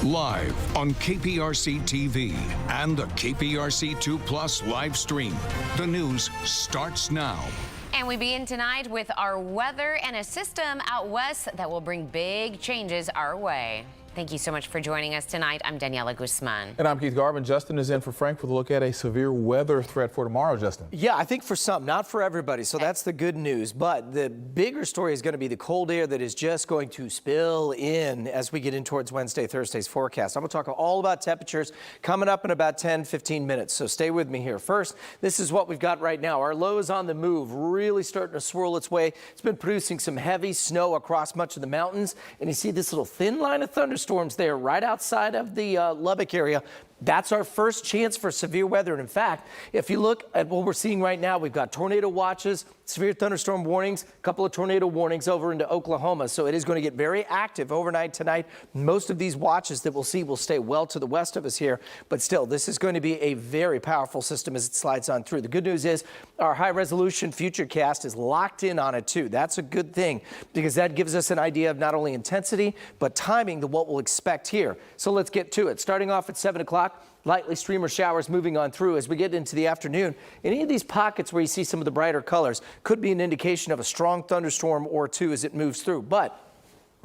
Live on KPRC TV and the KPRC 2 Plus live stream. The news starts now. And we begin tonight with our weather and a system out west that will bring big changes our way. Thank you so much for joining us tonight. I'm Daniela Guzman. And I'm Keith Garvin. Justin is in for Frank with a look at a severe weather threat for tomorrow, Justin. Yeah, I think for some, not for everybody. So that's the good news. But the bigger story is going to be the cold air that is just going to spill in as we get in towards Wednesday, Thursday's forecast. I'm going to talk all about temperatures coming up in about 10, 15 minutes. So stay with me here. First, this is what we've got right now. Our low is on the move, really starting to swirl its way. It's been producing some heavy snow across much of the mountains. And you see this little thin line of thunderstorms there right outside of the Lubbock area. That's our first chance for severe weather. And in fact, if you look at what we're seeing right now, we've got tornado watches, severe thunderstorm warnings, a couple of tornado warnings over into Oklahoma. So it is going to get very active overnight tonight. Most of these watches that we'll see will stay well to the west of us here. But still, this is going to be a very powerful system as it slides on through. The good news is our high resolution futurecast is locked in on it too. That's a good thing because that gives us an idea of not only intensity, but timing to what we'll expect here. So let's get to it. Starting off at 7 o'clock. Lightly streamer showers moving on through as we get into the afternoon. Any of these pockets where you see some of the brighter colors could be an indication of a strong thunderstorm or two as it moves through. But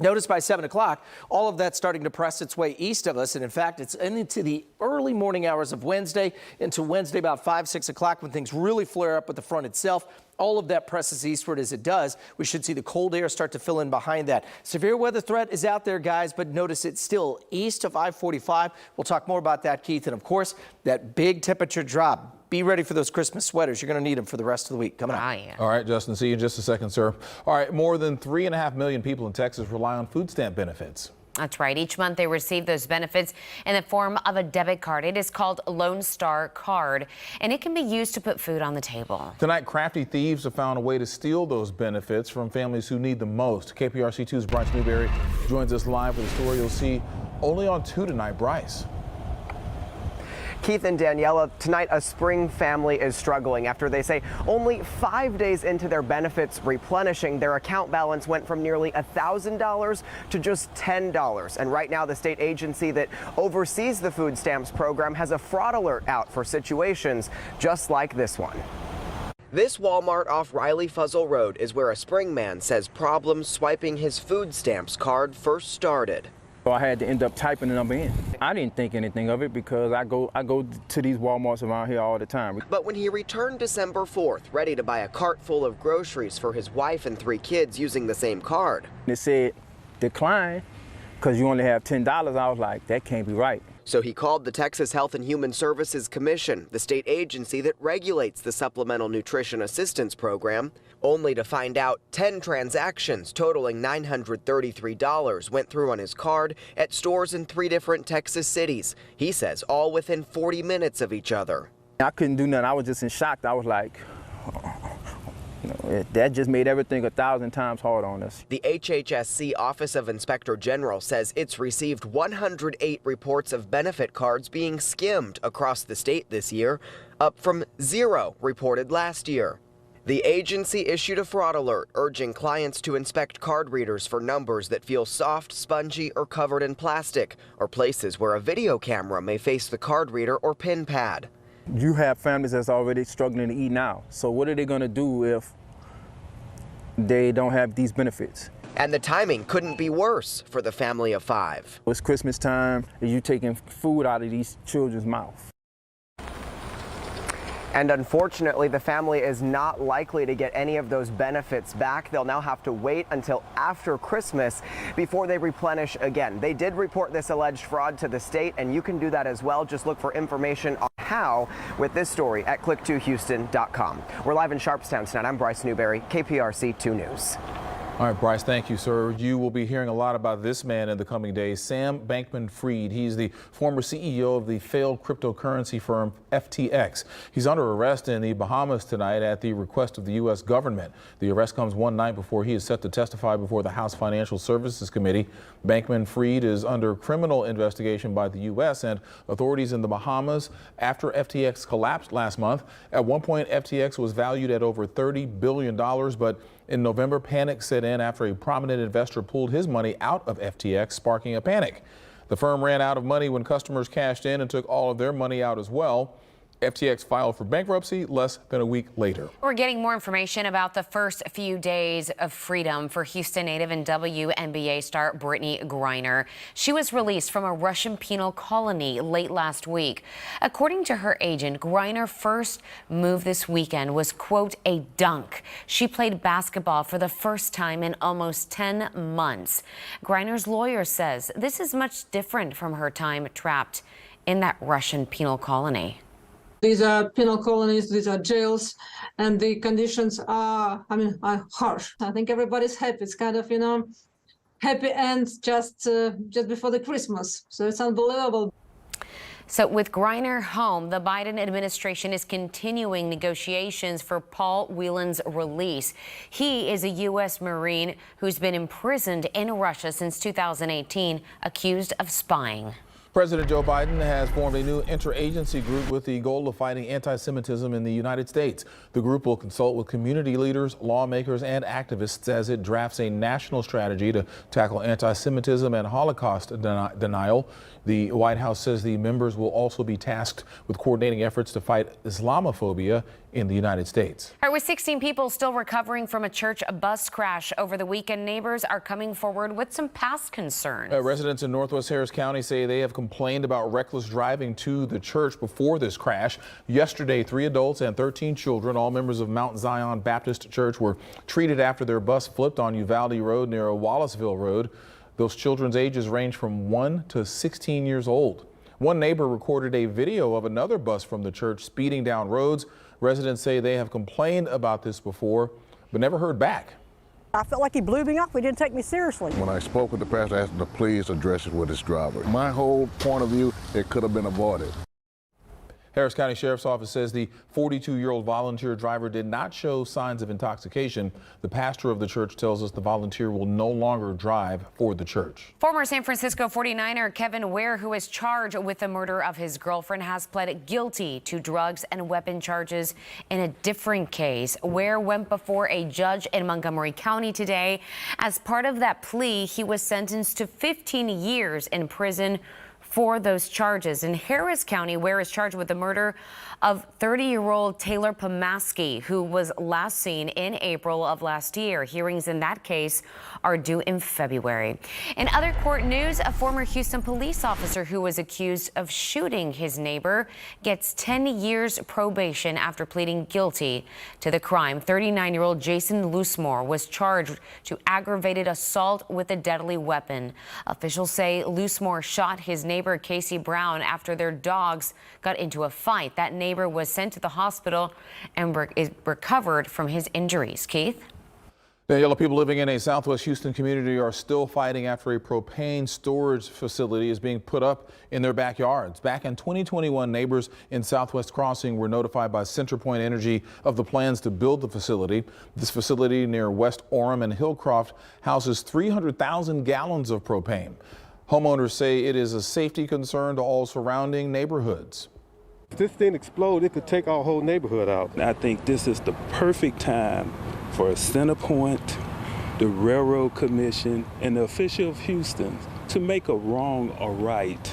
notice by 7 o'clock, all of that's starting to press its way east of us. And in fact, it's into the early morning hours of Wednesday into Wednesday about 5, 6 o'clock when things really flare up with the front itself. All of that presses eastward as it does. We should see the cold air start to fill in behind that. Severe weather threat is out there, guys, but notice it's still east of I-45. We'll talk more about that, Keith. And of course, that big temperature drop. Be ready for those Christmas sweaters. You're going to need them for the rest of the week. Coming up. Yeah. All right, Justin, see you in just a second, sir. All right, more than 3.5 million people in Texas rely on food stamp benefits. That's right. Each month they receive those benefits in the form of a debit card. It is called Lone Star Card, and it can be used to put food on the table. Tonight, crafty thieves have found a way to steal those benefits from families who need them most. KPRC 2's Bryce Newberry joins us live with a story you'll see only on 2 tonight. Bryce. Keith and Daniela, tonight a Spring family is struggling after they say only 5 days into their benefits replenishing, their account balance went from nearly $1,000 to just $10. And right now the state agency that oversees the food stamps program has a fraud alert out for situations just like this one. This Walmart off Riley Fuzzle Road is where a Spring man says problems swiping his food stamps card first started. So I had to end up typing the number in. I didn't think anything of it because I go to these Walmarts around here all the time. But when he returned December 4th, ready to buy a cart full of groceries for his wife and 3 kids using the same card. It said decline because you only have $10. I was like, that can't be right. So he called the Texas Health and Human Services Commission, the state agency that regulates the Supplemental Nutrition Assistance Program, only to find out 10 transactions totaling $933 went through on his card at stores in 3 different Texas cities. He says all within 40 minutes of each other. I couldn't do nothing. I was just in shock. I was like, that just made everything 1,000 times harder on us. The HHSC Office of Inspector General says it's received 108 reports of benefit cards being skimmed across the state this year, up from 0 reported last year. The agency issued a fraud alert urging clients to inspect card readers for numbers that feel soft, spongy, or covered in plastic, or places where a video camera may face the card reader or pin pad. You have families that's already struggling to eat now. So what are they going to do if they don't have these benefits? And the timing couldn't be worse for the family of 5. It's Christmas time, and you're taking food out of these children's mouth. And unfortunately, the family is not likely to get any of those benefits back. They'll now have to wait until after Christmas before they replenish again. They did report this alleged fraud to the state, and you can do that as well. Just look for information on how with this story at click2houston.com. We're live in Sharpstown tonight. I'm Bryce Newberry, KPRC 2 News. All right, Bryce, thank you, sir. You will be hearing a lot about this man in the coming days, Sam Bankman-Fried. He's the former CEO of the failed cryptocurrency firm FTX. He's under arrest in the Bahamas tonight at the request of the U.S. government. The arrest comes one night before he is set to testify before the House Financial Services Committee. Bankman-Fried is under criminal investigation by the U.S. and authorities in the Bahamas after FTX collapsed last month. At one point, FTX was valued at over $30 billion, but in November, panic set in after a prominent investor pulled his money out of FTX, sparking a panic. The firm ran out of money when customers cashed in and took all of their money out as well. FTX filed for bankruptcy less than a week later. We're getting more information about the first few days of freedom for Houston native and WNBA star Brittany Greiner. She was released from a Russian penal colony late last week. According to her agent, Greiner first move this weekend was, quote, a dunk. She played basketball for the first time in almost 10 months. Greiner's lawyer says this is much different from her time trapped in that Russian penal colony. These are penal colonies, these are jails, and the conditions are harsh. I think everybody's happy. It's kind of, happy end just before the Christmas. So it's unbelievable. So with Greiner home, the Biden administration is continuing negotiations for Paul Whelan's release. He is a U.S. Marine who's been imprisoned in Russia since 2018, accused of spying. President Joe Biden has formed a new interagency group with the goal of fighting anti-Semitism in the United States. The group will consult with community leaders, lawmakers, and activists as it drafts a national strategy to tackle anti-Semitism and Holocaust denial. The White House says the members will also be tasked with coordinating efforts to fight Islamophobia in the United States. All right, with 16 people still recovering from a church bus crash over the weekend, neighbors are coming forward with some past concerns. Residents in Northwest Harris County say they have complained about reckless driving to the church before this crash. Yesterday, 3 adults and 13 children, all members of Mount Zion Baptist Church, were treated after their bus flipped on Uvalde Road near Wallaceville Road. Those children's ages range from 1 to 16 years old. One neighbor recorded a video of another bus from the church speeding down roads. Residents say they have complained about this before, but never heard back. I felt like he blew me off. He didn't take me seriously. When I spoke with the pastor, I asked him to please address it with his driver. My whole point of view, it could have been avoided. Harris County Sheriff's Office says the 42-year-old volunteer driver did not show signs of intoxication. The pastor of the church tells us the volunteer will no longer drive for the church. Former San Francisco 49er Kevin Ware, who is charged with the murder of his girlfriend, has pled guilty to drugs and weapon charges in a different case. Ware went before a judge in Montgomery County today. As part of that plea, he was sentenced to 15 years in prison for those charges. In Harris County, Ware is charged with the murder of 30-year-old Taylor Pomaski, who was last seen in April of last year. Hearings in that case are due in February. In other court news, a former Houston police officer who was accused of shooting his neighbor gets 10 years probation after pleading guilty to the crime. 39-year-old Jason Loosemore was charged to aggravated assault with a deadly weapon. Officials say Loosemore shot his neighbor Casey Brown after their dogs got into a fight. That neighbor was sent to the hospital and recovered from his injuries. Keith? Daniela, people living in a Southwest Houston community are still fighting after a propane storage facility is being put up in their backyards. Back in 2021, neighbors in Southwest Crossing were notified by CenterPoint Energy of the plans to build the facility. This facility near West Orem and Hillcroft houses 300,000 gallons of propane. Homeowners say it is a safety concern to all surrounding neighborhoods. If this thing explodes, it could take our whole neighborhood out. I think this is the perfect time for CenterPoint, the Railroad Commission, and the official of Houston to make a wrong a right.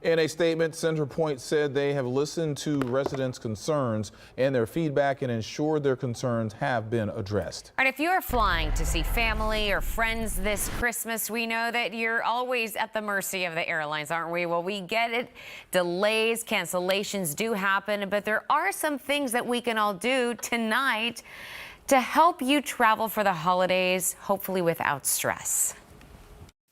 In a statement, CenterPoint said they have listened to residents' concerns and their feedback and ensured their concerns have been addressed. All right, if you're flying to see family or friends this Christmas, we know that you're always at the mercy of the airlines, aren't we? Well, we get it. Delays, cancellations do happen, but there are some things that we can all do tonight to help you travel for the holidays, hopefully without stress.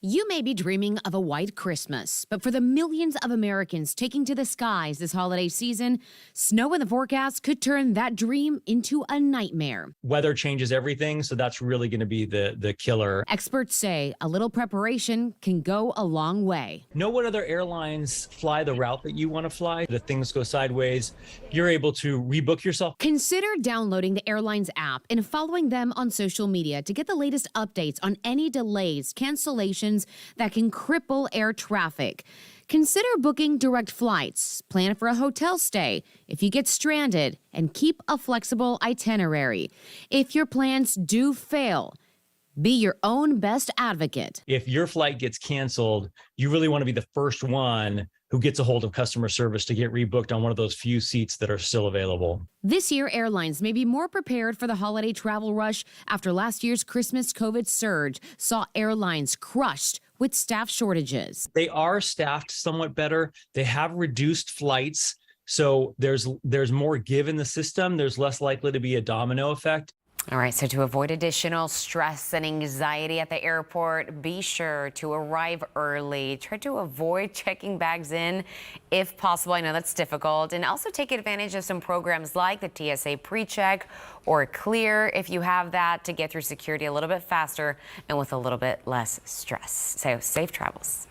You may be dreaming of a white Christmas, but for the millions of Americans taking to the skies this holiday season, snow in the forecast could turn that dream into a nightmare. Weather changes everything, so that's really going to be the killer. Experts say a little preparation can go a long way. Know what other airlines fly the route that you want to fly. If things go sideways, you're able to rebook yourself. Consider downloading the airlines app and following them on social media to get the latest updates on any delays, cancellations that can cripple air traffic. Consider booking direct flights, plan for a hotel stay if you get stranded, and keep a flexible itinerary. If your plans do fail, Be your own best advocate. If your flight gets canceled, you really want to be the first one who gets a hold of customer service to get rebooked on one of those few seats that are still available. This year, airlines may be more prepared for the holiday travel rush after last year's Christmas COVID surge saw airlines crushed with staff shortages. They are staffed somewhat better. They have reduced flights, so there's more give in the system. There's less likely to be a domino effect. All right, so to avoid additional stress and anxiety at the airport, be sure to arrive early. Try to avoid checking bags in if possible. I know that's difficult. And also take advantage of some programs like the TSA PreCheck or Clear if you have that, to get through security a little bit faster and with a little bit less stress. So safe travels.